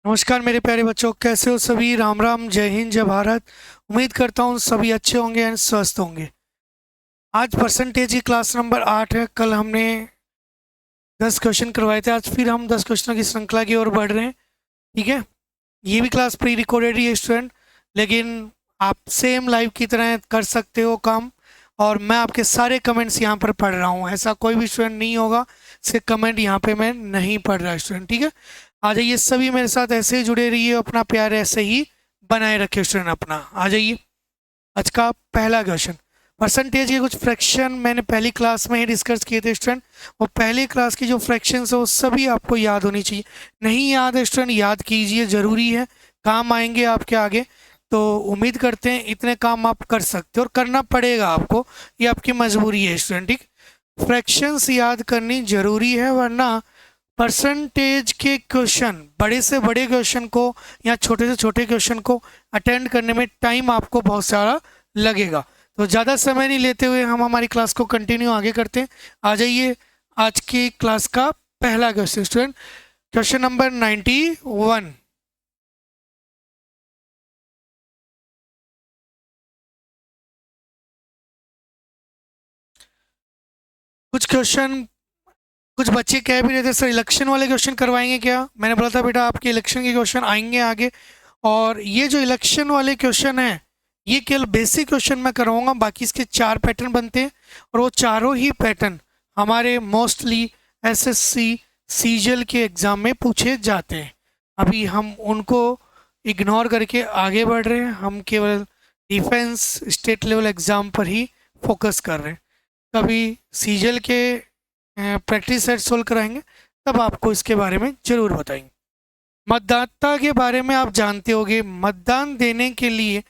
नमस्कार मेरे प्यारे बच्चों, कैसे हो सभी। राम राम, जय हिंद, जय भारत। उम्मीद करता हूँ सभी अच्छे होंगे एंड स्वस्थ होंगे। आज परसेंटेज की क्लास नंबर 8 है। कल हमने 10 क्वेश्चन करवाए थे। आज फिर हम 10 क्वेश्चनों की श्रृंखला की ओर बढ़ रहे हैं। ठीक है। ये भी क्लास प्री रिकॉर्डेड ही है स्टूडेंट, लेकिन आप सेम लाइव की तरह कर सकते हो काम। और मैं आपके सारे कमेंट्स यहाँ पर पढ़ रहा हूँ। ऐसा कोई भी स्टूडेंट नहीं होगा जिसके कमेंट यहाँ पे मैं नहीं पढ़ रहा स्टूडेंट। ठीक है। आ जाइए सभी मेरे साथ, ऐसे ही जुड़े रहिए, अपना प्यार ऐसे ही बनाए रखिए स्टूडेंट अपना। आ जाइए। आज का पहला क्वेश्चन। परसेंटेज के कुछ फ्रैक्शन मैंने पहली क्लास में ही डिस्कस किए थे स्टूडेंट। और पहली क्लास की जो फ्रैक्शंस है वो सभी आपको याद होनी चाहिए। नहीं याद है स्टूडेंट, याद कीजिए, ज़रूरी है, काम आएंगे आपके आगे। तो उम्मीद करते हैं इतने काम आप कर सकते हो और करना पड़ेगा आपको। ये आपकी मजबूरी है स्टूडेंट। ठीक। फ्रैक्शंस याद करनी जरूरी है, वरना परसेंटेज के क्वेश्चन, बड़े से बड़े क्वेश्चन को या छोटे से छोटे क्वेश्चन को अटेंड करने में टाइम आपको बहुत सारा लगेगा। तो ज़्यादा समय नहीं लेते हुए हम हमारी क्लास को कंटिन्यू आगे करते हैं। आ जाइए आज की क्लास का पहला क्वेश्चन स्टूडेंट। Question number 91। कुछ क्वेश्चन, कुछ बच्चे कह भी रहे थे सर इलेक्शन वाले क्वेश्चन करवाएंगे क्या। मैंने बोला था बेटा आपके इलेक्शन के क्वेश्चन आएंगे आगे। और ये जो इलेक्शन वाले क्वेश्चन हैं, ये केवल बेसिक क्वेश्चन मैं करवाऊंगा। बाकी इसके 4 पैटर्न बनते हैं और वो चारों ही पैटर्न हमारे मोस्टली एसएससी सीजीएल के एग्ज़ाम में पूछे जाते हैं। अभी हम उनको इग्नोर करके आगे बढ़ रहे हैं। हम केवल डिफेंस स्टेट लेवल एग्ज़ाम पर ही फोकस कर रहे हैं। कभी सीजीएल के प्रैक्टिस सेट सोल्व कराएंगे, तब आपको इसके बारे में ज़रूर बताएंगे। मतदाता के बारे में आप जानते होंगे। मतदान देने के लिए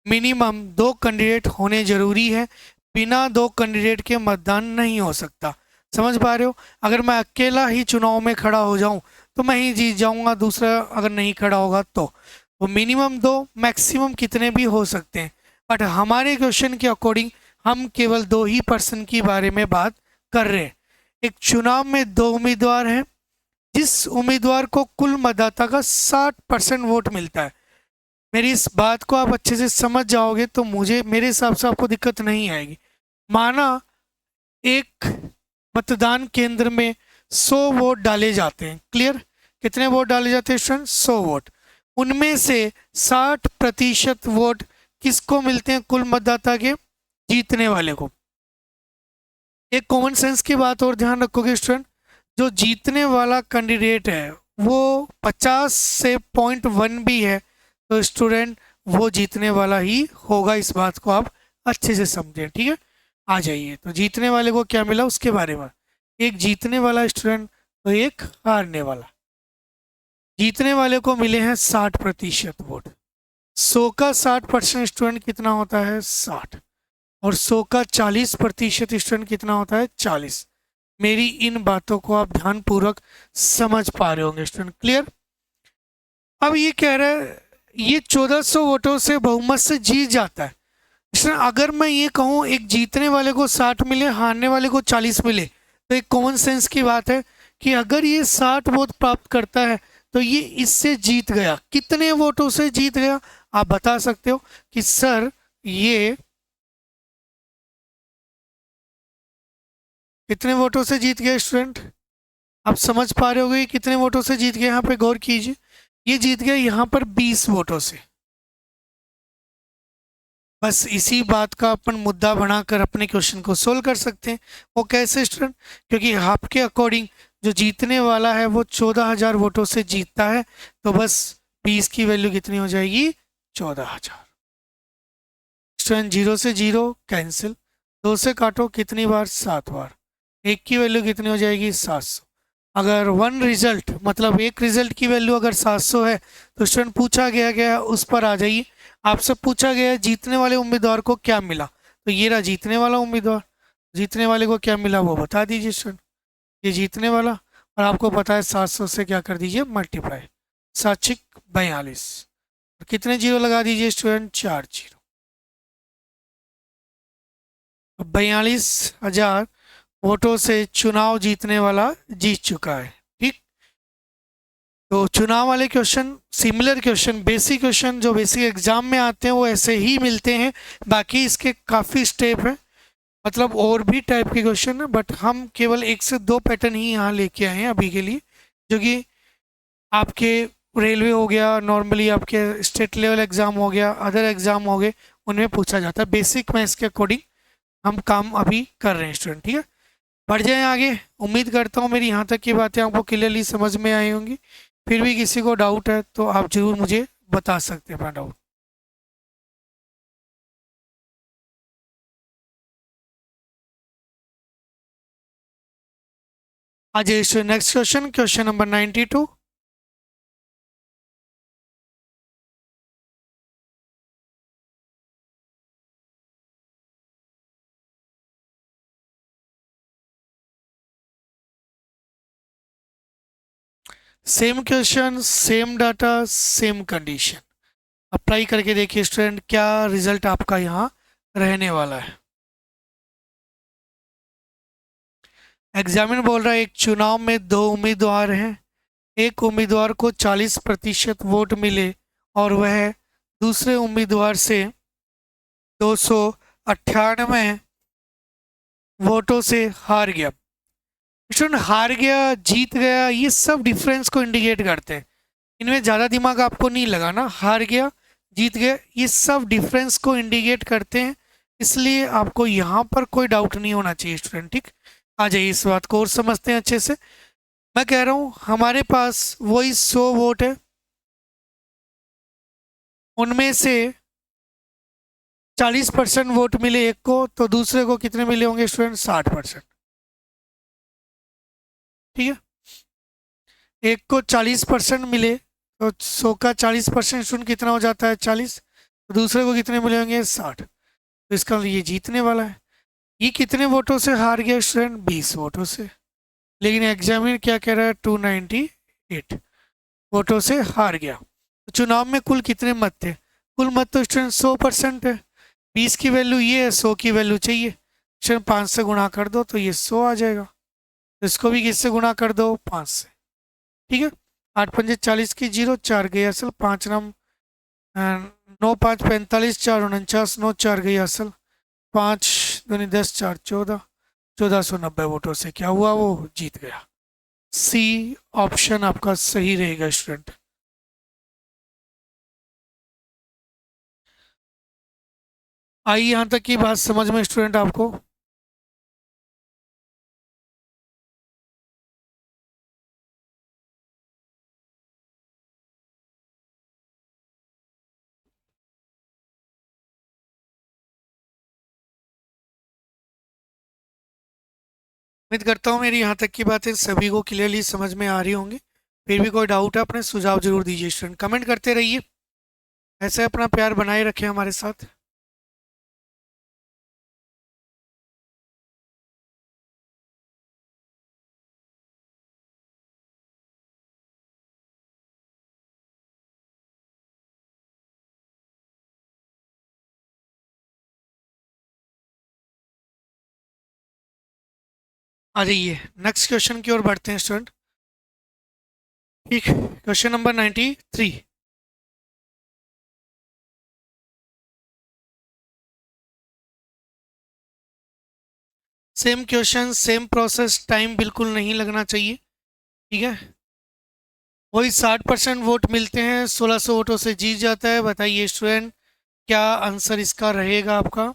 मिनिमम 2 कैंडिडेट होने जरूरी है। बिना 2 कैंडिडेट के मतदान नहीं हो सकता। समझ पा रहे हो। अगर मैं अकेला ही चुनाव में खड़ा हो जाऊं तो मैं ही जीत जाऊंगा, दूसरा अगर नहीं खड़ा होगा तो मिनिमम 2, मैक्सिमम कितने भी हो सकते हैं। बट हमारे क्वेश्चन के अकॉर्डिंग हम केवल 2 ही पर्सन के बारे में बात कर रहे हैं। एक चुनाव में 2 उम्मीदवार हैं। जिस उम्मीदवार को कुल मतदाता का 60% वोट मिलता है, मेरी इस बात को आप अच्छे से समझ जाओगे तो मुझे, मेरे हिसाब से आपको दिक्कत नहीं आएगी। माना एक मतदान केंद्र में 100 वोट डाले जाते हैं। क्लियर। कितने वोट डाले जाते हैं स्टूडेंट? 100 वोट। उनमें से 60% वोट किसको मिलते हैं? कुल मतदाता के जीतने वाले को। एक कॉमन सेंस की बात और ध्यान रखोगे स्टूडेंट, जो जीतने वाला कैंडिडेट है वो 50 से 0.1 भी है तो स्टूडेंट वो जीतने वाला ही होगा। इस बात को आप अच्छे से समझें। ठीक है। आ जाइए, तो जीतने वाले को क्या मिला उसके बारे में। एक जीतने वाला स्टूडेंट, तो एक हारने वाला। जीतने वाले को मिले हैं 60% वोट। 100 का 60% स्टूडेंट कितना होता है? 60। और 100 का 40% स्टूडेंट कितना होता है? 40। मेरी इन बातों को आप ध्यानपूर्वक समझ पा रहे होंगे स्टूडेंट। क्लियर। अब ये कह रहा है ये 1400 वोटों से बहुमत से जीत जाता है। स्टूडेंट अगर मैं ये कहूँ एक जीतने वाले को 60 मिले, हारने वाले को 40 मिले, तो एक कॉमन सेंस की बात है कि अगर ये 60 वोट प्राप्त करता है तो ये इससे जीत गया। कितने वोटों से जीत गया आप बता सकते हो कि सर ये कितने वोटों से जीत गया स्टूडेंट? आप समझ पा रहे होगे कितने वोटों से जीत गया। यहाँ पे गौर कीजिए, ये जीत गया यहाँ पर 20 वोटों से। बस इसी बात का अपन मुद्दा बनाकर अपने क्वेश्चन को सोल्व कर सकते हैं। वो कैसे स्टूडेंट? क्योंकि आपके अकॉर्डिंग जो जीतने वाला है वो 14,000 वोटों से जीतता है, तो बस 20 की वैल्यू कितनी हो जाएगी? 14,000। स्टूडेंट 0 से 0 कैंसिल, 2 से काटो कितनी बार? 7 बार। एक की वैल्यू कितनी हो जाएगी? 700। अगर वन रिजल्ट, मतलब एक रिजल्ट की वैल्यू अगर 700 है तो स्टूडेंट पूछा गया गया उस पर आ जाइए। आपसे पूछा गया जीतने वाले उम्मीदवार को क्या मिला, तो ये रहा जीतने वाला उम्मीदवार। जीतने वाले को क्या मिला वो बता दीजिए स्टूडेंट। ये जीतने वाला, और आपको पता है 700 से क्या कर दीजिए? मल्टीप्लाई। 7×42। कितने जीरो लगा दीजिए स्टूडेंट? 4 जीरो। 42,000 वोटों से चुनाव जीतने वाला जीत चुका है। ठीक। तो चुनाव वाले question, similar question, basic question जो बेसिक एग्जाम में आते हैं वो ऐसे ही मिलते हैं। बाकी इसके काफ़ी स्टेप हैं, मतलब और भी टाइप के क्वेश्चन है, बट हम केवल 1 से 2 पैटर्न ही यहाँ लेके आए हैं अभी के लिए, जो कि आपके रेलवे हो गया, नॉर्मली आपके स्टेट लेवल एग्ज़ाम हो गया, अदर एग्ज़ाम हो गए, उनमें पूछा जाता है। बेसिक में इसके अकॉर्डिंग हम काम अभी कर रहे हैं स्टूडेंट, ठीक है। बढ़ जाएं आगे। उम्मीद करता हूँ मेरी यहाँ तक की बातें आपको क्लियरली समझ में आई होंगी। फिर भी किसी को डाउट है तो आप जरूर मुझे बता सकते हैं अपना डाउट। आज next question, question number 92। Same question, same data, same condition, apply करके देखिए स्टूडेंट क्या रिजल्ट आपका यहाँ रहने वाला है। एग्जामिनर बोल रहा है एक चुनाव में 2 उम्मीदवार हैं, एक उम्मीदवार को 40% वोट मिले और वह दूसरे उम्मीदवार से 298 वोटों से हार गया। स्टूडेंट हार गया, जीत गया, ये सब डिफरेंस को इंडिकेट करते हैं। इनमें ज़्यादा दिमाग आपको नहीं लगाना। हार गया, जीत गया, ये सब डिफरेंस को इंडिकेट करते हैं, इसलिए आपको यहाँ पर कोई डाउट नहीं होना चाहिए स्टूडेंट, ठीक। आ जाइए इस बात को और समझते हैं अच्छे से। मैं कह रहा हूँ हमारे पास वही 100 वोट है, उनमें से 40% वोट मिले एक को, तो दूसरे को कितने मिले होंगे स्टूडेंट? 60%, ठीक है। एक को 40% मिले तो 100 का 40% स्टूडेंट कितना हो जाता है? 40। तो दूसरे को कितने मिले होंगे? 60। तो इसका मतलब ये जीतने वाला है। ये कितने वोटों से हार गया स्टूडेंट? 20 वोटों से। लेकिन एग्जामिनर क्या कह रहा है? 298 वोटों से हार गया। तो चुनाव में कुल कितने मत थे? कुल मत तो स्टूडेंट 100% है। 20 की वैल्यू ये है, 100 की वैल्यू चाहिए स्टूडेंट। 5 से गुणा कर दो तो ये 100 आ जाएगा। तो इसको भी किससे गुणा कर दो? 5 से, ठीक है। 8×5 = 40 की 0, 4 गई असल, 5 नाम 9×5 = 45, 4×49, 9 4 गई असल, 5×2 = 10, 4 14, 1490 वोटों से क्या हुआ? वो जीत गया। सी ऑप्शन आपका सही रहेगा स्टूडेंट। आई यहाँ तक की बात समझ में स्टूडेंट आपको? उम्मीद करता हूँ मेरी यहाँ तक की बातें सभी को क्लियरली समझ में आ रही होंगी। फिर भी कोई डाउट है अपने सुझाव जरूर दीजिए स्टूडेंट, कमेंट करते रहिए। ऐसे अपना प्यार बनाए रखें हमारे साथ। आ जाइए नेक्स्ट क्वेश्चन की ओर बढ़ते हैं स्टूडेंट। ठीक, question number 93। Same question, same process, time बिल्कुल नहीं लगना चाहिए, ठीक है। वही 60% वोट मिलते हैं, 1600 वोटों से जीत जाता है। बताइए स्टूडेंट क्या आंसर इसका रहेगा आपका?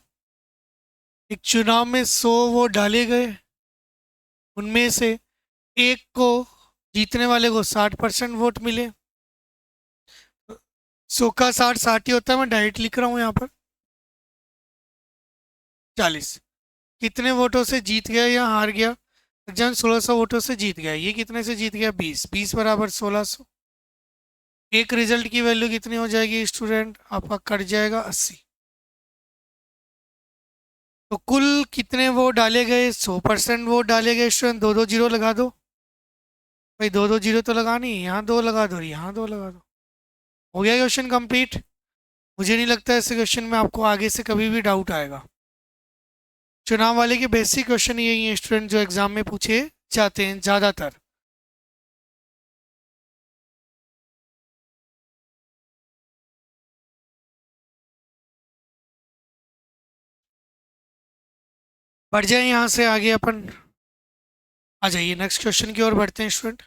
एक चुनाव में 100 वोट डाले गए, उनमें से एक को, जीतने वाले को 60% वोट मिले। 100 का 60 60 ही होता है, मैं डायरेक्ट लिख रहा हूँ यहाँ पर। 40 कितने वोटों से जीत गया या हार गया? जन 1600 वोटों से जीत गया। ये कितने से जीत गया? 20। 20 बराबर 1600। एक रिजल्ट की वैल्यू कितनी हो जाएगी स्टूडेंट? आपका कट जाएगा 80। तो कुल कितने वोट डाले गए? 100% वोट डाले गए स्टूडेंट। दो दो जीरो लगा दो भाई, दो दो जीरो तो लगानी है, यहाँ दो लगा दो, यहाँ दो लगा दो। हो गया क्वेश्चन कंप्लीट। मुझे नहीं लगता ऐसे क्वेश्चन में आपको आगे से कभी भी डाउट आएगा। चुनाव वाले के बेसिक क्वेश्चन यही है स्टूडेंट जो एग्जाम में पूछे जाते हैं ज़्यादातर। बढ़ जाए यहाँ से आगे अपन। आ जाइए नेक्स्ट क्वेश्चन की ओर बढ़ते हैं स्टूडेंट।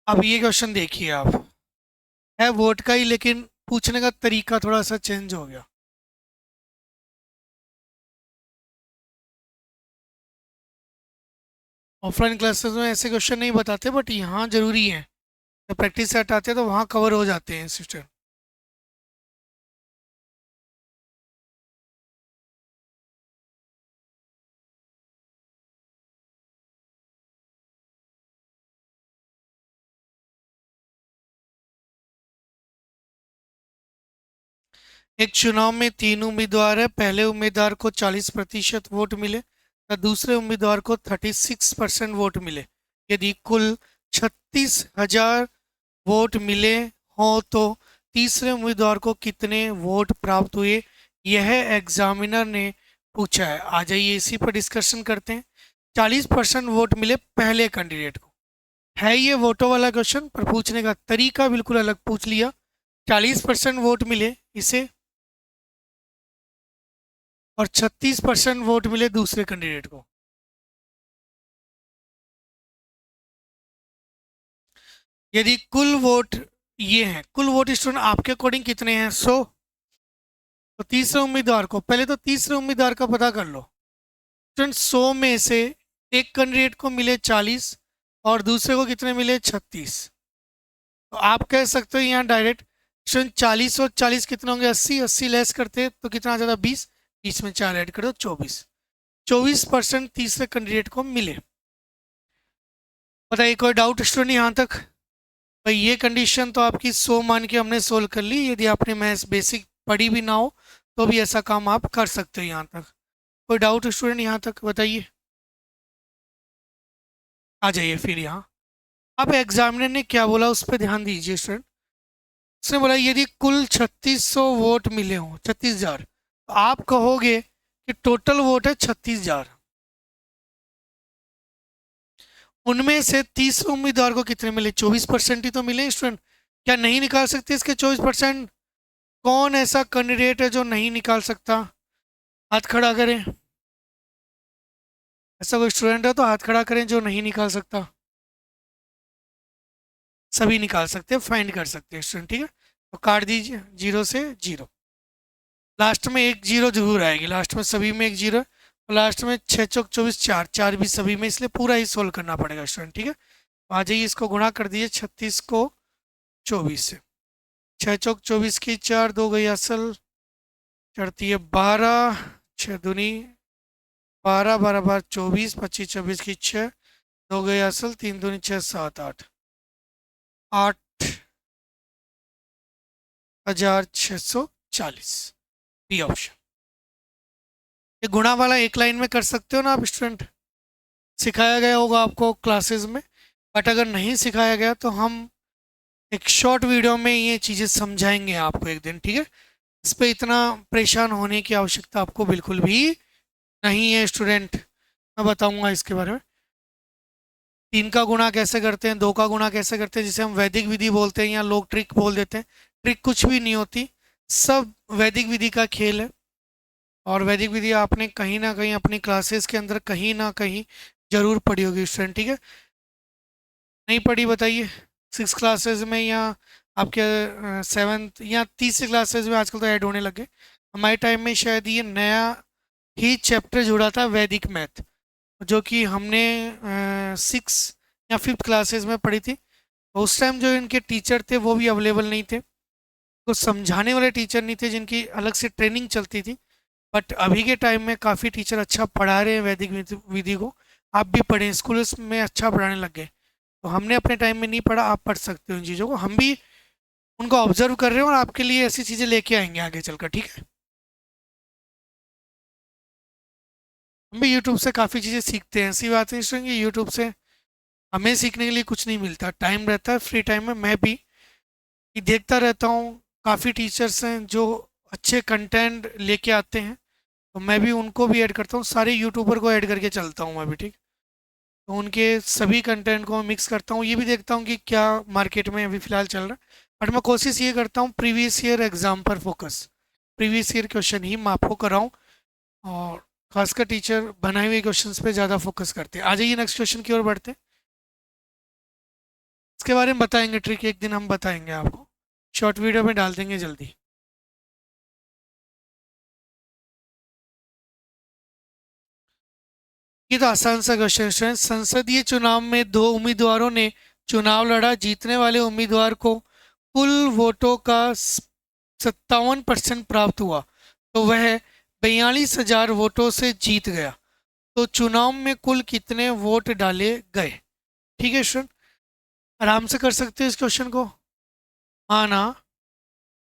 अब ये क्वेश्चन देखिए आप, है वोट का ही लेकिन पूछने का तरीका थोड़ा सा चेंज हो गया। ऑफलाइन क्लासेस में ऐसे क्वेश्चन नहीं बताते, बट यहाँ जरूरी है। जब प्रैक्टिस सेट आते हैं तो वहाँ कवर हो जाते हैं सिस्टम। एक चुनाव में तीन उम्मीदवार है, पहले उम्मीदवार को 40% वोट मिले तो दूसरे उम्मीदवार को 36% वोट मिले। यदि कुल 36,000 वोट मिले हों तो तीसरे उम्मीदवार को कितने वोट प्राप्त हुए, यह एग्जामिनर ने पूछा है। आ जाइए इसी पर डिस्कशन करते हैं। 40% वोट मिले पहले कैंडिडेट को, है ये वोटों वाला क्वेश्चन, पर पूछने का तरीका बिल्कुल अलग पूछ लिया। 40% वोट मिले इसे, और 36% वोट मिले दूसरे कैंडिडेट को। यदि कुल वोट ये हैं, कुल वोट स्टूडेंट आपके अकॉर्डिंग कितने हैं, 100। तो तीसरे उम्मीदवार को, पहले तो तीसरे उम्मीदवार का पता कर लो स्टूडेंट। 100 में से एक कैंडिडेट को मिले 40 और दूसरे को कितने मिले 36। तो आप कह सकते हो यहाँ डायरेक्ट स्टूडेंट 40 और 40 कितने होंगे, 80। 80 लेस करते तो कितना आ जाता, 20। 20 में 4 ऐड कर दो, 24। 24% तीसरे कैंडिडेट को मिले। बताइए कोई डाउट स्टूडेंट यहाँ तक? भाई ये कंडीशन तो आपकी 100 मान के हमने सोल्व कर ली। यदि आपने मैथ्स बेसिक पढ़ी भी ना हो तो भी ऐसा काम आप कर सकते हो यहाँ तक। कोई डाउट स्टूडेंट यहाँ तक बताइए। आ जाइए फिर यहाँ। अब एग्जामिनर ने क्या बोला उस पर ध्यान दीजिए स्टूडेंट। उसने बोला यदि कुल 3600 वोट मिले हों, 36,000, तो आप कहोगे कि टोटल वोट है 36,000। उनमें से तीसरे उम्मीदवार को कितने मिले, 24% ही तो मिले स्टूडेंट। क्या नहीं निकाल सकते इसके 24%? कौन ऐसा कैंडिडेट है जो नहीं निकाल सकता? हाथ खड़ा करें। ऐसा कोई स्टूडेंट है तो हाथ खड़ा करें जो नहीं निकाल सकता। सभी निकाल सकते हैं, फाइंड कर सकते हैं स्टूडेंट, ठीक है। तो काट दीजिए 0 से 0। लास्ट में एक जीरो जरूर आएगी, लास्ट में सभी में एक जीरो। और लास्ट में 6 चौक 24, 4 4 भी सभी में, इसलिए पूरा ही सोल्व करना पड़ेगा स्टूडेंट, ठीक है। तो आ जाइए इसको गुणा कर दीजिए 36 को 24 से। 6 चौक 24 की 4, 2 गई असल, चढ़ती है 12, 6 दूनी 12, 12 बार 24, 25 24 की 6, 2 गई असल, 3 दूनी 6, 7 8, 8,640। B option. ये गुणा वाला एक लाइन में कर सकते हो ना आप स्टूडेंट, सिखाया गया होगा आपको क्लासेस में। बट अगर नहीं सिखाया गया तो हम एक शॉर्ट वीडियो में ये चीज़ें समझाएंगे आपको एक दिन, ठीक है। इस पे इतना परेशान होने की आवश्यकता आपको बिल्कुल भी नहीं है स्टूडेंट। मैं बताऊंगा इसके बारे में। 3 का गुणा कैसे करते हैं, 2 का गुणा कैसे करते हैं, जिसे हम वैदिक विधि बोलते हैं या लोग ट्रिक बोल देते हैं। ट्रिक कुछ भी नहीं होती, सब वैदिक विधि का खेल है। और वैदिक विधि आपने कहीं ना कहीं अपनी क्लासेस के अंदर कहीं ना कहीं जरूर पढ़ी होगी स्टूडेंट, ठीक है। नहीं पढ़ी बताइए, 6 क्लासेस में या आपके 7th या तीसरी क्लासेस में आजकल तो ऐड होने लगे। हमारे टाइम में शायद ये नया ही चैप्टर जुड़ा था वैदिक मैथ, जो कि हमने 6 या 5th क्लासेस में पढ़ी थी। तो उस टाइम जो इनके टीचर थे वो भी अवेलेबल नहीं थे, तो समझाने वाले टीचर नहीं थे, जिनकी अलग से ट्रेनिंग चलती थी। बट अभी के टाइम में काफ़ी टीचर अच्छा पढ़ा रहे हैं वैदिक विधि को। आप भी पढ़ें, स्कूल में अच्छा पढ़ाने लग गए। तो हमने अपने टाइम में नहीं पढ़ा, आप पढ़ सकते हो इन चीज़ों को। हम भी उनको ऑब्जर्व कर रहे हैं और आपके लिए ऐसी चीज़ें लेके आएंगे आगे चलकर, ठीक है। हम भी यूट्यूब से काफ़ी चीज़ें सीखते हैं। ऐसी बात है स्टूडेंट कि यूट्यूब से हमें सीखने के लिए कुछ नहीं मिलता। टाइम रहता है फ्री टाइम में, मैं भी देखता रहता हूँ। काफ़ी टीचर्स हैं जो अच्छे कंटेंट लेके आते हैं, तो मैं भी उनको भी ऐड करता हूँ। सारे यूट्यूबर को ऐड करके चलता हूँ मैं भी, ठीक। तो उनके सभी कंटेंट को मिक्स करता हूँ, ये भी देखता हूँ कि क्या मार्केट में अभी फ़िलहाल चल रहा है। बट मैं कोशिश ये करता हूँ प्रीवियस ईयर एग्ज़ाम पर फोकस, प्रीवियस ईयर क्वेश्चन ही मैं आपको कराऊँ, और खासकर टीचर बनाए हुए क्वेश्चंस पे ज़्यादा फोकस करते हैं। आ जाइए नेक्स्ट क्वेश्चन की ओर बढ़ते हैं। इसके बारे में बताएंगे, ट्रिक एक दिन हम बताएंगे आपको, शॉर्ट वीडियो में डाल देंगे जल्दी। ये तो आसान सा क्वेश्चन है। संसदीय चुनाव में दो उम्मीदवारों ने चुनाव लड़ा। जीतने वाले उम्मीदवार को कुल वोटों का 57% प्राप्त हुआ, तो वह 42,000 वोटों से जीत गया। तो चुनाव में कुल कितने वोट डाले गए? ठीक है स्टूडेंट, आराम से कर सकते हैं इस क्वेश्चन को। माना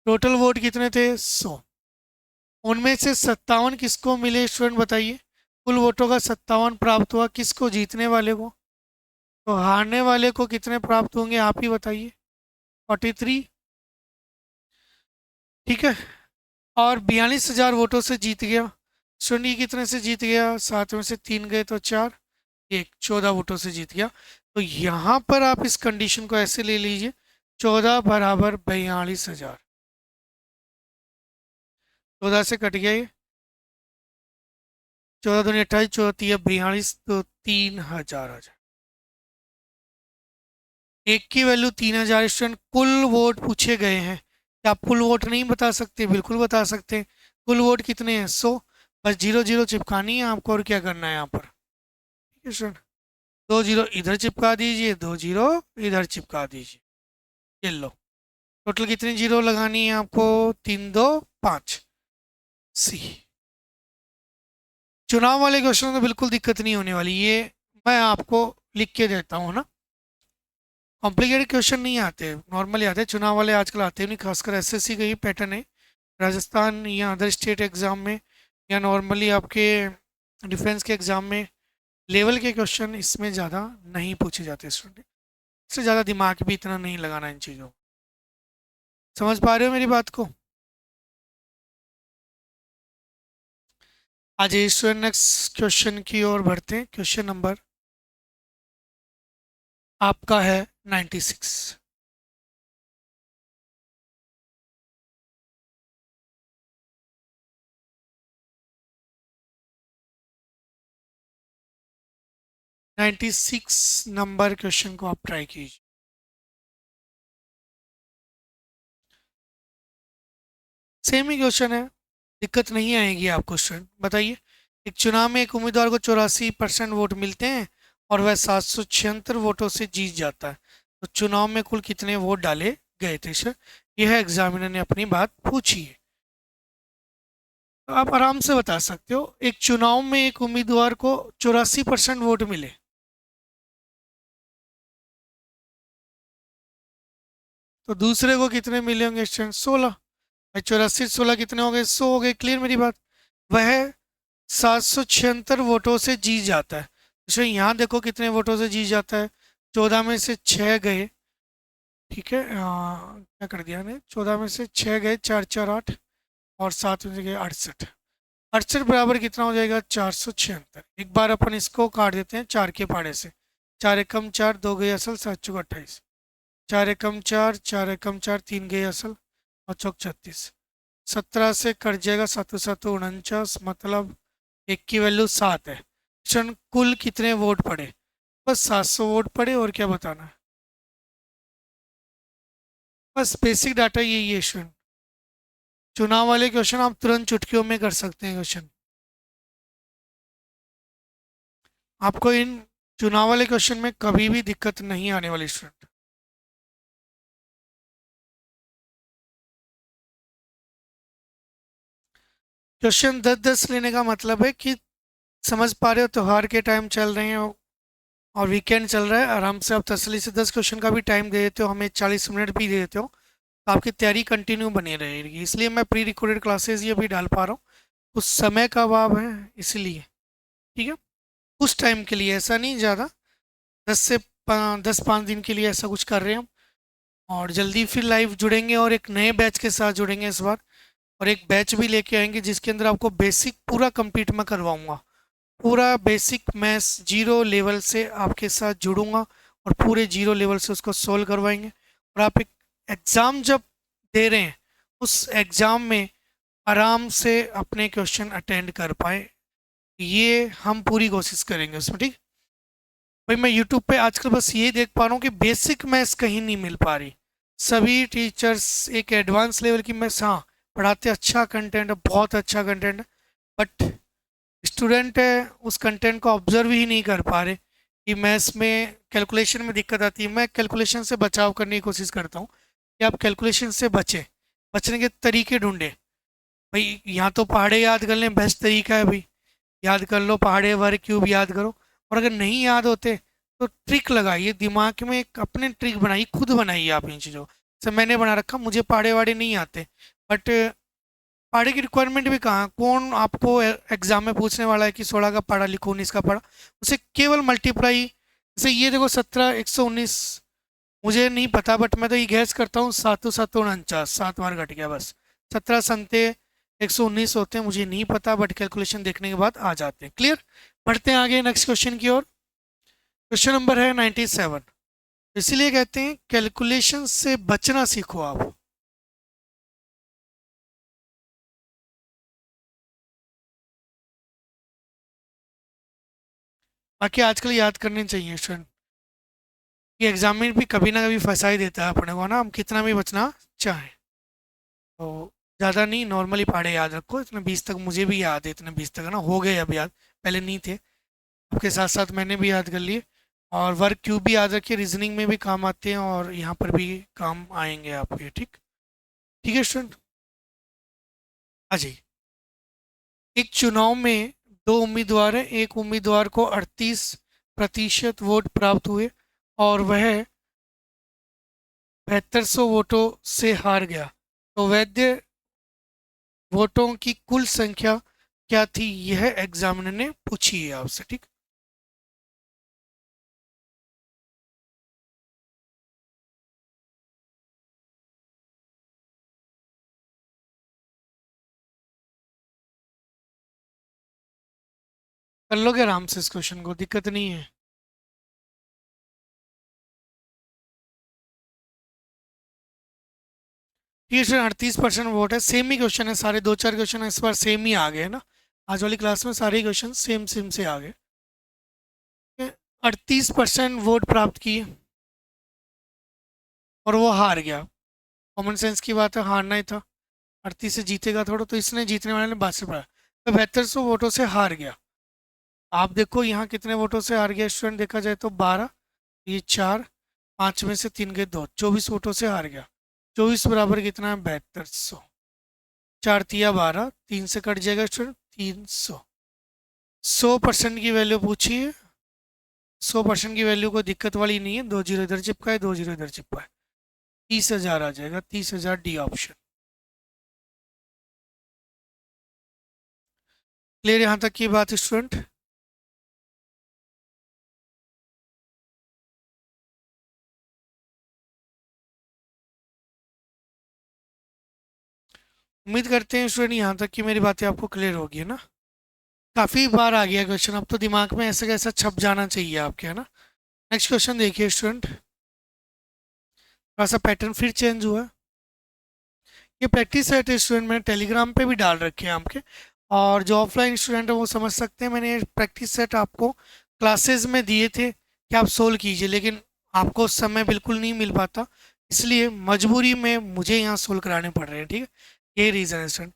टोटल वोट कितने थे? 100। उनमें से 57 किसको मिले स्टूडेंट बताइए? कुल वोटों का 57 प्राप्त हुआ किसको? जीतने वाले को। तो हारने वाले को कितने प्राप्त होंगे आप ही बताइए? 43। ठीक है, और 42,000 वोटों से जीत गया। स्टूडेंट ये कितने से जीत गया? 7 में से 3 गए तो 4, एक 14 वोटों से जीत गया। तो यहाँ पर आप इस कंडीशन को ऐसे ले लीजिए, 14 बराबर 42,000। 14 से कट गया ये, 14 दूनी 28, 14 42, तो 3,000 आ जाए। एक की वैल्यू 3,000। स्टूडेंट कुल वोट पूछे गए हैं, क्या आप कुल वोट नहीं बता सकते? बिल्कुल बता सकते हैं। कुल वोट कितने हैं? 100। बस 0 0 चिपकानी है आपको, और क्या करना है यहाँ पर? ठीक है स्टूडेंट, 2 0 इधर चिपका दीजिए, 2 0 इधर चिपका दीजिए। ये लो, टोटल कितनी जीरो लगानी है आपको? 3 2 5। सी। चुनाव वाले क्वेश्चन में तो बिल्कुल दिक्कत नहीं होने वाली, ये मैं आपको लिख के देता हूँ ना। कॉम्प्लिकेटेड क्वेश्चन नहीं आते, नॉर्मली आते हैं। चुनाव वाले आजकल आते नहीं, खासकर एसएससी का ही पैटर्न है। राजस्थान या अदर स्टेट एग्जाम में, या नॉर्मली आपके डिफेंस के एग्जाम में लेवल के क्वेश्चन इसमें ज़्यादा नहीं पूछे जाते स्टूडेंट। इससे ज़्यादा दिमाग भी इतना नहीं लगाना इन चीज़ों को। समझ पा रहे हो मेरी बात को? आज स्टूडेंट नेक्स्ट क्वेश्चन की ओर बढ़ते हैं। क्वेश्चन नंबर आपका है 96। 96 नंबर क्वेश्चन को आप ट्राई कीजिए। सेम ही क्वेश्चन है, दिक्कत नहीं आएगी आपको स्टूडेंट। बताइए, एक चुनाव में एक उम्मीदवार को 84% वोट मिलते हैं और वह 776 वोटों से जीत जाता है। तो चुनाव में कुल कितने वोट डाले गए थे सर? यह एग्जामिनर ने अपनी बात पूछी है। तो आप आराम से बता सकते हो, एक चुनाव में एक उम्मीदवार को 84% वोट मिले, तो दूसरे को कितने मिले होंगे स्टूडेंट? 16। भाई 84 16 कितने हो गए? 100 हो गए। क्लियर मेरी बात? वह 776 वोटों से जीत जाता है। तो यहाँ देखो कितने वोटों से जीत जाता है। 14 में से 6 गए, ठीक है, क्या कर दिया ने, 14 में से 6 गए, 4 4 8, और 7 में से गए 68। 68 बराबर कितना हो जाएगा? 476। एक बार अपन इसको काट देते हैं 4 के पाड़े से। 4 एकम 4, 2 गए असल, 7 चौक 28। 4 एकम 4, 4 एकम 4, 3 गए असल, और चौक 36। 17 से कट जाएगा, 7 7 49, मतलब एक की वैल्यू 7 है। क्वेश्चन कुल कितने वोट पड़े? बस 700 वोट पड़े, और क्या बताना है? बस बेसिक डाटा यही है स्टूडेंट। चुनाव वाले क्वेश्चन आप तुरंत चुटकियों में कर सकते हैं क्वेश्चन। आपको इन चुनाव वाले क्वेश्चन में कभी भी दिक्कत नहीं आने वाली स्टूडेंट। क्वेश्चन 10-10 लेने का मतलब है कि समझ पा रहे हो, त्योहार के टाइम चल रहे हैं और वीकेंड चल रहा है, आराम से आप तसल्ली से 10 क्वेश्चन का भी टाइम दे देते हो, हमें 40 मिनट भी दे देते हो, तो आपकी तैयारी कंटिन्यू बनी रहेगी। इसलिए मैं प्री रिकॉर्डेड क्लासेस ये भी डाल पा रहा हूँ। कुछ समय का अभाव है इसलिए, ठीक है, कुछ टाइम के लिए, ऐसा नहीं ज़्यादा, 10 5 दिन के लिए ऐसा कुछ कर रहे हैं हम। और जल्दी फिर लाइव जुड़ेंगे और एक नए बैच के साथ जुड़ेंगे इस बार, और एक बैच भी लेके आएंगे जिसके अंदर आपको बेसिक पूरा कंप्लीट मैं करवाऊंगा। पूरा बेसिक मैथ्स जीरो लेवल से आपके साथ जुड़ूंगा, और पूरे जीरो लेवल से उसको सोल्व करवाएंगे। और आप एक एग्ज़ाम जब दे रहे हैं, उस एग्ज़ाम में आराम से अपने क्वेश्चन अटेंड कर पाए, ये हम पूरी कोशिश करेंगे उसमें, ठीक। भाई मैं यूट्यूब पे आजकल बस ये देख पा रहा हूँ कि बेसिक मैथ्स कहीं नहीं मिल पा रही। सभी टीचर्स एक एडवांस लेवल की मैथ्स, हाँ पढ़ाते, अच्छा कंटेंट है, बहुत अच्छा कंटेंट है, बट स्टूडेंट है उस कंटेंट को ऑब्जर्व ही नहीं कर पा रहे कि मैथ्स में कैलकुलेशन में दिक्कत आती है। मैं कैलकुलेशन से बचाव करने की कोशिश करता हूँ कि आप कैलकुलेशन से बचें, बचने के तरीके ढूंढें। भाई यहाँ तो पहाड़े याद कर लें, बेस्ट तरीका है भाई, याद कर लो पहाड़े वर्ग क्यूब याद करो। और अगर नहीं याद होते तो ट्रिक लगाइए दिमाग में, एक अपने ट्रिक बनाइए, खुद बनाइए आप इन चीज़ों से। मैंने बना रखा, मुझे पहाड़े वाड़े नहीं आते, बट पहाड़े की रिक्वायरमेंट भी कहाँ, कौन आपको एग्जाम में पूछने वाला है कि 16 का पहाड़ा लिखो, 19 का पहाड़ा, उसे केवल मल्टीप्लाई। जैसे ये देखो 17 119, मुझे नहीं पता बट मैं तो ये गैस करता हूँ, 7 7 49, 7 बार घट गया बस, 17 संते 119 होते हैं, मुझे नहीं पता बट कैलकुलेशन देखने के बाद आ जाते हैं। क्लियर। बढ़ते हैं आगे नेक्स्ट क्वेश्चन की ओर। क्वेश्चन नंबर है 97। इसीलिए कहते हैं कैलकुलेशन से बचना सीखो आप। बाकी आजकल याद करने चाहिए स्टूडेंट, कि एग्जाम में भी कभी ना कभी फंसा ही देता है अपने को ना, हम कितना भी बचना चाहें। तो ज़्यादा नहीं, नॉर्मली पहाड़े याद रखो, इतने 20 तक मुझे भी याद है, इतने 20 तक है ना, हो गए अब याद, पहले नहीं थे। आपके साथ साथ मैंने भी याद कर लिए। और वर्क क्यूब भी याद रखिए, रीजनिंग में भी काम आते हैं और यहाँ पर भी काम आएंगे आपके, ठीक। ठीक है स्टूडेंट, आ जाइए। एक चुनाव में दो उम्मीदवार हैं, एक उम्मीदवार को 38% वोट प्राप्त हुए और वह 7200 वोटों से हार गया। तो वैध वोटों की कुल संख्या क्या थी, यह एग्जामिनर ने पूछी है आपसे, ठीक। कर लोगे आराम से, इस क्वेश्चन को दिक्कत नहीं है। ये सर 38% वोट है, सेम ही क्वेश्चन है, सारे दो चार क्वेश्चन इस बार सेम ही आ गए ना, आज वाली क्लास में सारे क्वेश्चन सेम सेम से आ गए। 38% वोट प्राप्त किए और वो हार गया। कॉमन सेंस की बात है, हारना ही था, 38 से जीतेगा थोड़ा, तो इसने जीतने वाले ने 72 पाया, तो 7200 वोटों से हार गया। आप देखो यहाँ कितने वोटों से हार गया स्टूडेंट, देखा जाए तो 12, ये 4, 5 में से 3 गए 2, 24 वोटों से हार गया। 24 बराबर कितना है, 7200, 4 तिया 12, 3 से कट जाएगा स्टूडेंट, 300। 100% की वैल्यू पूछी है, 100% की वैल्यू कोई दिक्कत वाली नहीं है, 2 जीरो इधर चिपका है, 2 जीरो इधर चिपका है, 30,000 आ जाएगा, 30,000 डी ऑप्शन। क्लियर यहाँ तक की बात स्टूडेंट। उम्मीद करते हैं स्टूडेंट यहाँ तक की मेरी बातें आपको क्लियर होगी, है ना। काफ़ी बार आ गया क्वेश्चन, अब तो दिमाग में ऐसा कैसा छप जाना चाहिए आपके, है ना। नेक्स्ट क्वेश्चन देखिए स्टूडेंट, थोड़ा सा पैटर्न फिर चेंज हुआ है। ये प्रैक्टिस सेट स्टूडेंट मैंने टेलीग्राम पे भी डाल रखे हैं आपके, और जो ऑफलाइन स्टूडेंट है वो समझ सकते हैं। मैंने प्रैक्टिस सेट आपको क्लासेस में दिए थे कि आप सोल्व कीजिए, लेकिन आपको उस समय बिल्कुल नहीं मिल पाता, इसलिए मजबूरी में मुझे यहाँ सोल्व कराने पड़ रहे हैं, ठीक है। ये रीज़न है स्टूडेंट,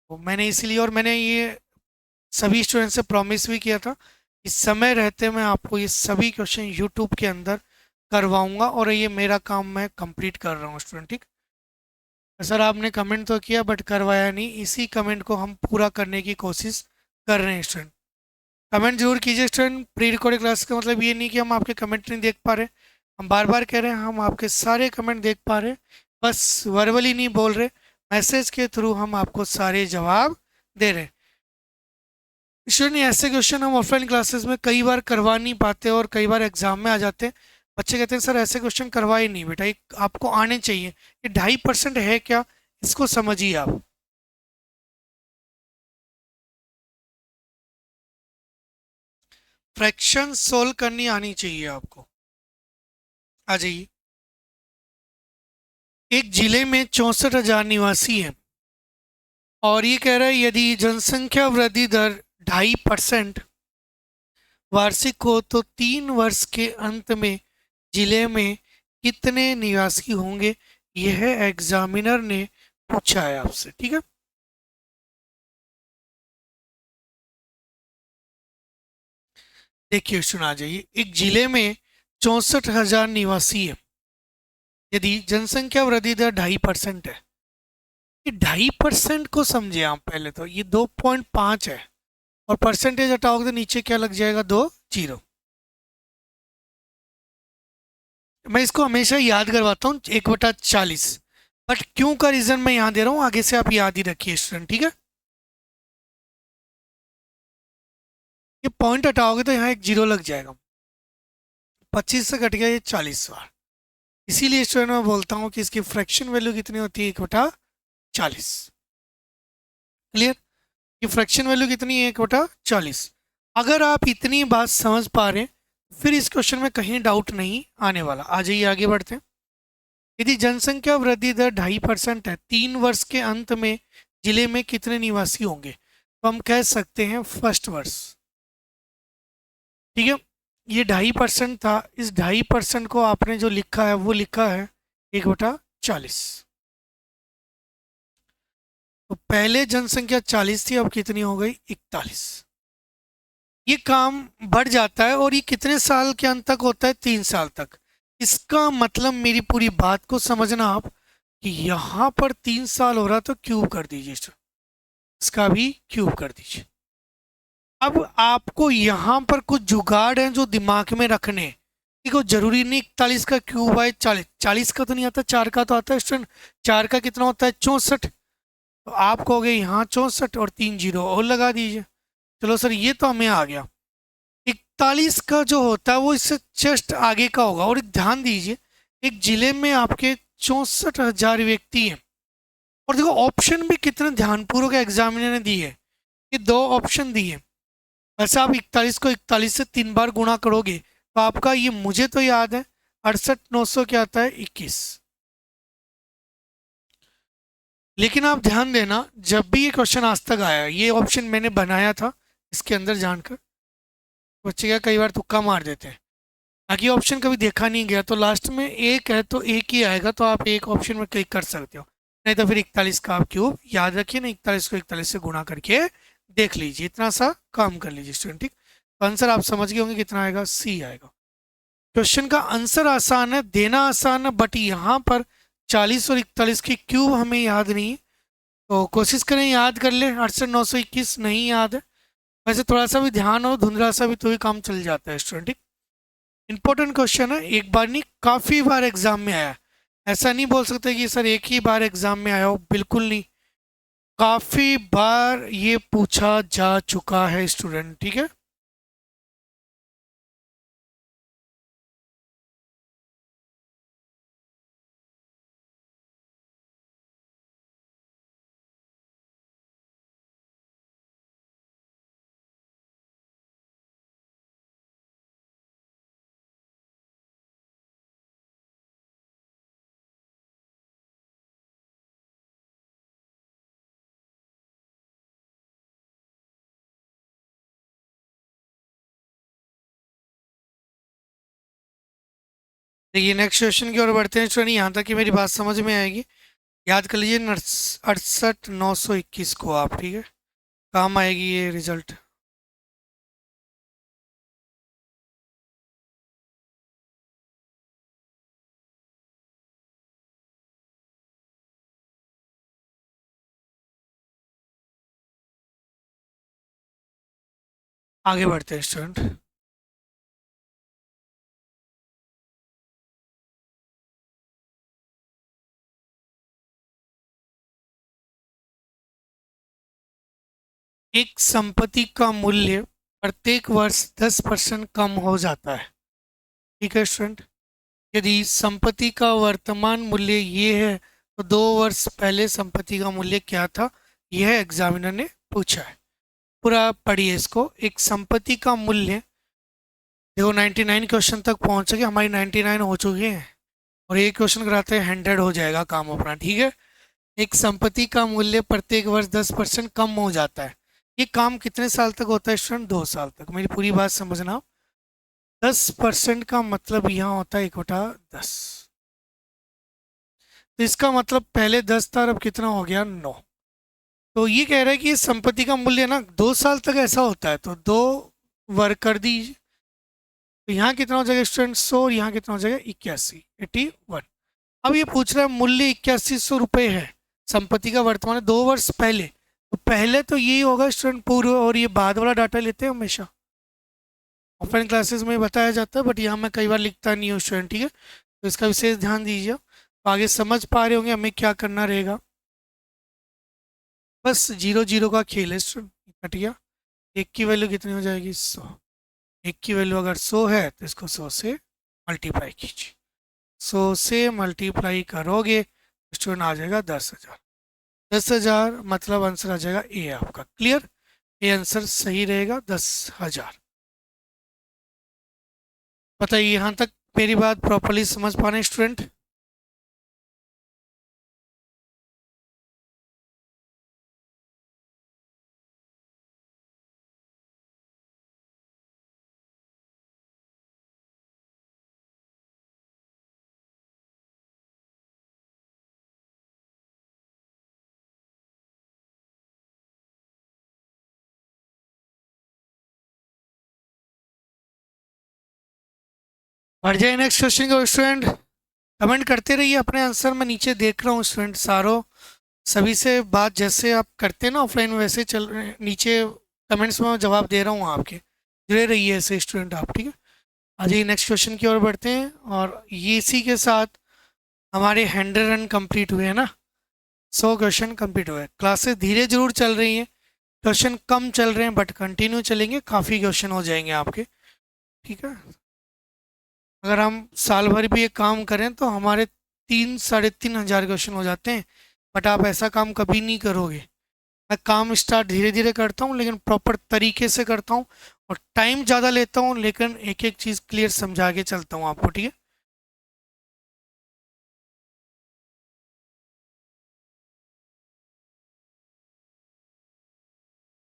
तो मैंने इसीलिए, और मैंने ये सभी स्टूडेंट से प्रॉमिस भी किया था कि समय रहते मैं आपको ये सभी क्वेश्चन यूट्यूब के अंदर करवाऊंगा, और ये मेरा काम मैं कंप्लीट कर रहा हूँ स्टूडेंट, ठीक। सर आपने कमेंट तो किया बट करवाया नहीं, इसी कमेंट को हम पूरा करने की कोशिश कर रहे हैं स्टूडेंट। कमेंट जरूर कीजिए स्टूडेंट, प्री रिकॉर्डेड क्लास का मतलब ये नहीं कि हम आपके कमेंट नहीं देख पा रहे, हम बार बार कह रहे हैं हम आपके सारे कमेंट देख पा रहे हैं, बस वर्बली नहीं बोल रहे, मैसेज के थ्रू हम आपको सारे जवाब दे रहे हैं स्टूडेंट। ऐसे क्वेश्चन हम ऑफलाइन क्लासेस में कई बार करवा नहीं पाते और कई बार एग्जाम में आ जाते हैं। बच्चे कहते हैं सर ऐसे क्वेश्चन करवाए नहीं, बेटा एक आपको आने चाहिए, ये 2.5% है क्या, इसको समझिए आप। फ्रैक्शन सोल्व करनी आनी चाहिए आपको। आ जाइए। एक जिले में 64,000 निवासी हैं और ये कह रहा है यदि जनसंख्या वृद्धि दर 2.5% वार्षिक हो तो 3 वर्ष के अंत में जिले में कितने निवासी होंगे, यह एग्जामिनर ने पूछा है आपसे। ठीक है, देखिए सुना जाइए, एक जिले में 64,000 निवासी है। यदि जनसंख्या वृद्धि दर 2.5% है, ये 2.5% को समझे आप पहले, तो ये 2.5 है और परसेंटेज हटाओगे तो नीचे क्या लग जाएगा, 2 जीरो। मैं इसको हमेशा याद करवाता हूँ 1/40, बट क्यों का रीजन मैं यहाँ दे रहा हूँ, आगे से आप याद ही रखिए स्टूडेंट। ठीक है, ये पॉइंट हटाओगे तो यहाँ एक जीरो लग जाएगा, 25 से कट गया ये 40 बार। इसीलिए स्टूडेंट मैं बोलता हूँ कि इसकी फ्रैक्शन वैल्यू कितनी होती है, 1/40। क्लियर, ये फ्रैक्शन वैल्यू कितनी है, 1/40। अगर आप इतनी बात समझ पा रहे हैं फिर इस क्वेश्चन में कहीं डाउट नहीं आने वाला। आ जाइए आगे बढ़ते हैं। यदि जनसंख्या वृद्धि दर 2.5% है, 3 वर्ष के अंत में जिले में कितने निवासी होंगे, तो हम कह सकते हैं फर्स्ट वर्ष। ठीक है, ये 2.5% था, इस 2.5% को आपने जो लिखा है वो लिखा है 1/40। तो पहले जनसंख्या 40 थी, अब कितनी हो गई, 41। ये काम बढ़ जाता है और ये कितने साल के अंत तक होता है, 3 साल तक। इसका मतलब मेरी पूरी बात को समझना आप कि यहाँ पर 3 साल हो रहा तो क्यूब कर दीजिए, इसका भी क्यूब कर दीजिए। अब आपको यहाँ पर कुछ जुगाड़ हैं जो दिमाग में रखने हैं। देखो जरूरी नहीं 41 का क्यूब आए 40, 40 का तो नहीं आता, 4 का तो आता है स्टूडेंट। 4 का कितना होता है, 64। तो आप कहोगे यहाँ 64 और 3 जीरो और लगा दीजिए। चलो सर ये तो हमें आ गया। 41 का जो होता है वो इससे जस्ट आगे का होगा। और एक ध्यान दीजिए, एक जिले में आपके 64,000 व्यक्ति हैं और देखो ऑप्शन भी कितने ध्यानपूर्वक एग्जामिनर ने दिए है। ये 2 ऑप्शन दिए। वैसे आप 41 को 41 से 3 बार गुणा करोगे तो आपका ये, मुझे तो याद है 68,900 क्या आता है, 21। लेकिन आप ध्यान देना, जब भी ये क्वेश्चन आज तक आया, ये ऑप्शन मैंने बनाया था इसके अंदर जानकर, बच्चे क्या कई बार तुक्का मार देते हैं, बाकी ऑप्शन कभी देखा नहीं गया, तो लास्ट में एक है तो एक ही आएगा, तो आप एक ऑप्शन में क्लिक कर सकते हो। नहीं तो फिर 41 का आप क्यूब याद रखिए ना, 41 को 41 से गुणा करके देख लीजिए, इतना सा काम कर लीजिए स्टूडेंट। ठीक, तो आंसर आप समझ गए होंगे कितना आएगा, सी आएगा। क्वेश्चन का आंसर आसान है, देना आसान है, बट यहाँ पर 40 और 41 की क्यूब हमें याद नहीं है, तो कोशिश करें याद कर ले। 68,921 नहीं याद है, वैसे थोड़ा सा भी ध्यान हो, धुंधला सा भी, तो ही काम चल जाता है स्टूडेंट। ठीक, इंपॉर्टेंट क्वेश्चन है, एक बार नहीं काफ़ी बार एग्जाम में आया। ऐसा नहीं बोल सकते कि सर एक ही बार एग्जाम में आया हो, बिल्कुल नहीं, काफ़ी बार ये पूछा जा चुका है स्टूडेंट। ठीक है, देखिए नेक्स्ट क्वेश्चन की ओर बढ़ते हैं स्टूडेंट। यहाँ तक कि मेरी बात समझ में आएगी, याद कर लीजिए 68,921 को आप। ठीक है, काम आएगी ये रिजल्ट। आगे बढ़ते हैं स्टूडेंट। एक संपत्ति का मूल्य प्रत्येक वर्ष 10% कम हो जाता है। ठीक है स्टूडेंट, यदि संपत्ति का वर्तमान मूल्य ये है तो 2 वर्ष पहले संपत्ति का मूल्य क्या था, यह एग्जामिनर ने पूछा है। पूरा पढ़िए इसको। एक संपत्ति का मूल्य, देखो 99 क्वेश्चन तक पहुंच गए, हमारी 99 हो चुकी है और ये क्वेश्चन कराते हैं 100 हो जाएगा काम अपना। ठीक है, एक संपत्ति का मूल्य प्रत्येक वर्ष 10% कम हो जाता है। ये काम कितने साल तक होता है स्टूडेंट? 2 साल तक। मेरी पूरी बात समझना। 10% का मतलब यहाँ होता है 1/10। तो इसका मतलब पहले 10 था, अब कितना हो गया? 9। तो ये कह रहा है कि इस संपत्ति का मूल्य ना 2 साल तक ऐसा होता है, तो 2 वर्ग कर दीजिए। तो यहाँ कितना हो जाएगा स्टूडेंट? 100। और यहाँ कितना हो जाएगा? 81, 81। अब ये पूछ रहा है मूल्य 8100 रुपये है, संपत्ति का वर्तमान 2 वर्ष पहले। तो पहले तो यही होगा स्टूडेंट पूर्व, और ये बाद वाला डाटा लेते हैं हमेशा। ऑफलाइन क्लासेस में बताया जाता है, बट यहाँ मैं कई बार लिखता नहीं हूँ स्टूडेंट, ठीक है? तो इसका विशेष ध्यान दीजिए। तो आगे समझ पा रहे होंगे हमें क्या करना रहेगा। बस 0 0 का खेल है स्टूडेंट। कट गया। एक की वैल्यू कितनी हो जाएगी? 100। एक की वैल्यू अगर 100 है तो इसको 100 से मल्टीप्लाई कीजिए। 100 से मल्टीप्लाई करोगे स्टूडेंट आ जाएगा 10,000। 10,000 मतलब आंसर आ जाएगा ए आपका। क्लियर? ये आंसर सही रहेगा 10,000। बताइए यहाँ तक मेरी बात प्रॉपरली समझ पा रहे हैं स्टूडेंट? बढ़ जाए नेक्स्ट क्वेश्चन का स्टूडेंट। कमेंट करते रहिए अपने आंसर। मैं नीचे देख रहा हूँ स्टूडेंट सारों सभी से बात जैसे आप करते हैं ना ऑफलाइन, वैसे चल रहे हैं। नीचे कमेंट्स में मैं जवाब दे रहा हूँ आपके। जुड़े रहिए ऐसे स्टूडेंट आप, ठीक है? आ जाइए नेक्स्ट क्वेश्चन की ओर बढ़ते हैं। और ये इसी के साथ हमारे 100 रन कंप्लीट हुए हैं ना। 100 क्वेश्चन कंप्लीट हुए। क्लासेस धीरे जरूर चल रही हैं, क्वेश्चन कम चल रहे हैं, बट कंटिन्यू चलेंगे। काफ़ी क्वेश्चन हो जाएंगे आपके, ठीक है? अगर हम साल भर भी ये काम करें तो हमारे 3 साढ़े 3 हज़ार क्वेश्चन हो जाते हैं। बट आप ऐसा काम कभी नहीं करोगे। मैं काम स्टार्ट धीरे धीरे करता हूँ, लेकिन प्रॉपर तरीके से करता हूँ, और टाइम ज़्यादा लेता हूँ, लेकिन एक एक चीज़ क्लियर समझा के चलता हूँ आपको, ठीक है?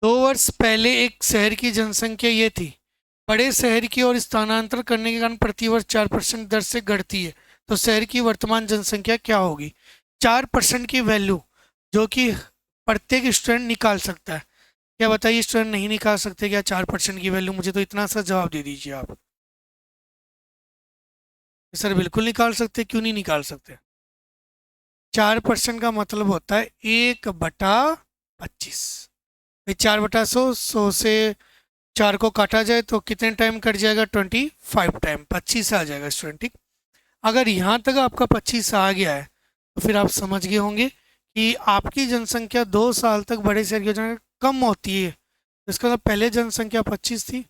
2 वर्ष पहले एक शहर की जनसंख्या ये थी। बड़े शहर की ओर स्थानांतरण करने के कारण प्रतिवर्ष 4% दर से घटती है। तो शहर की वर्तमान जनसंख्या क्या होगी? 4% की वैल्यू जो कि प्रत्येक स्टूडेंट निकाल सकता है। क्या बताइए स्टूडेंट नहीं निकाल सकते क्या 4% की वैल्यू? मुझे तो इतना सा जवाब दे दीजिए आप। सर बिल्कुल निकाल सकते। क्यों नहीं निकाल सकते? 4% का मतलब होता है 1/25। भाई 4/100, 100 से 4 को काटा जाए तो कितने टाइम कट जाएगा? 25 टाइम। 25 आ जाएगा स्टूडेंट, ठीक? अगर यहाँ तक आपका 25 आ गया है तो फिर आप समझ गए होंगे कि आपकी जनसंख्या 2 साल तक बड़े शहर की जनसंख्या कम होती है। इसका मतलब पहले जनसंख्या 25 थी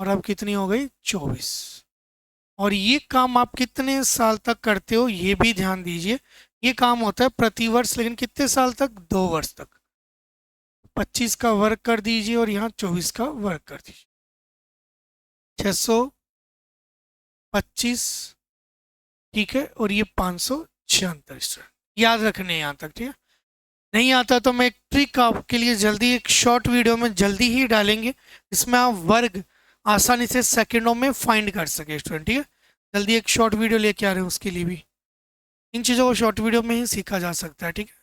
और अब कितनी हो गई? 24। और ये काम आप कितने साल तक करते हो ये भी ध्यान दीजिए। ये काम होता है प्रतिवर्ष, लेकिन कितने साल तक? 2 वर्ष तक। 25 का वर्ग कर दीजिए और यहाँ 24 का वर्ग कर दीजिए। 625, ठीक है? और ये 576। याद रखने हैं यहाँ तक, ठीक है? नहीं आता तो मैं एक ट्रिक आपके लिए जल्दी, एक शॉर्ट वीडियो में जल्दी ही डालेंगे, जिसमें आप वर्ग आसानी से सेकंडों में फाइंड कर सके स्टूडेंट, ठीक है? जल्दी एक शॉर्ट वीडियो लेके आ रहे हैं उसके लिए भी। इन चीज़ों को शॉर्ट वीडियो में ही सीखा जा सकता है, ठीक है?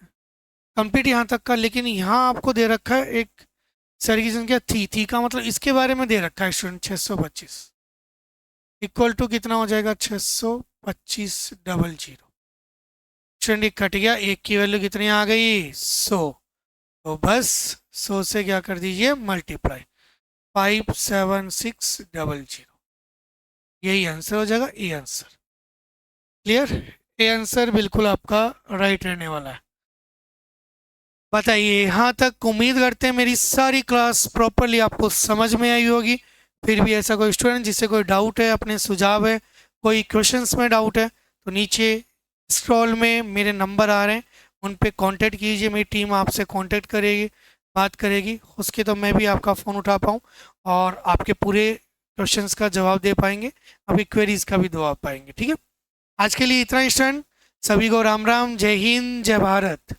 कंप्लीट यहाँ तक का। लेकिन यहाँ आपको दे रखा है एक शहर की संख्या थी का मतलब इसके बारे में दे रखा है स्टूडेंट 625 इक्वल टू कितना हो जाएगा? 625 00। स्टूडेंट एक कट गया। एक की वैल्यू कितनी आ गई? 100। तो बस 100 से क्या कर दीजिए? मल्टीप्लाई। 57600। यही आंसर हो जाएगा, A answer. Clear? A answer बिल्कुल आपका राइट रहने वाला है। बताइए यहाँ तक उम्मीद करते हैं मेरी सारी क्लास प्रॉपरली आपको समझ में आई होगी। फिर भी ऐसा कोई स्टूडेंट जिससे कोई डाउट है, अपने सुझाव है, कोई क्वेश्चंस में डाउट है, तो नीचे स्क्रॉल में मेरे नंबर आ रहे हैं, उन पे कांटेक्ट कीजिए। मेरी टीम आपसे कांटेक्ट करेगी, बात करेगी। उसके तो मैं भी आपका फ़ोन उठा पाऊँ और आपके पूरे क्वेश्चंस का जवाब दे पाएंगे, अभी क्वेरीज का भी जवाब पाएंगे, ठीक है? आज के लिए इतना ही स्टूडेंट। सभी को राम राम, जय हिंद, जय भारत।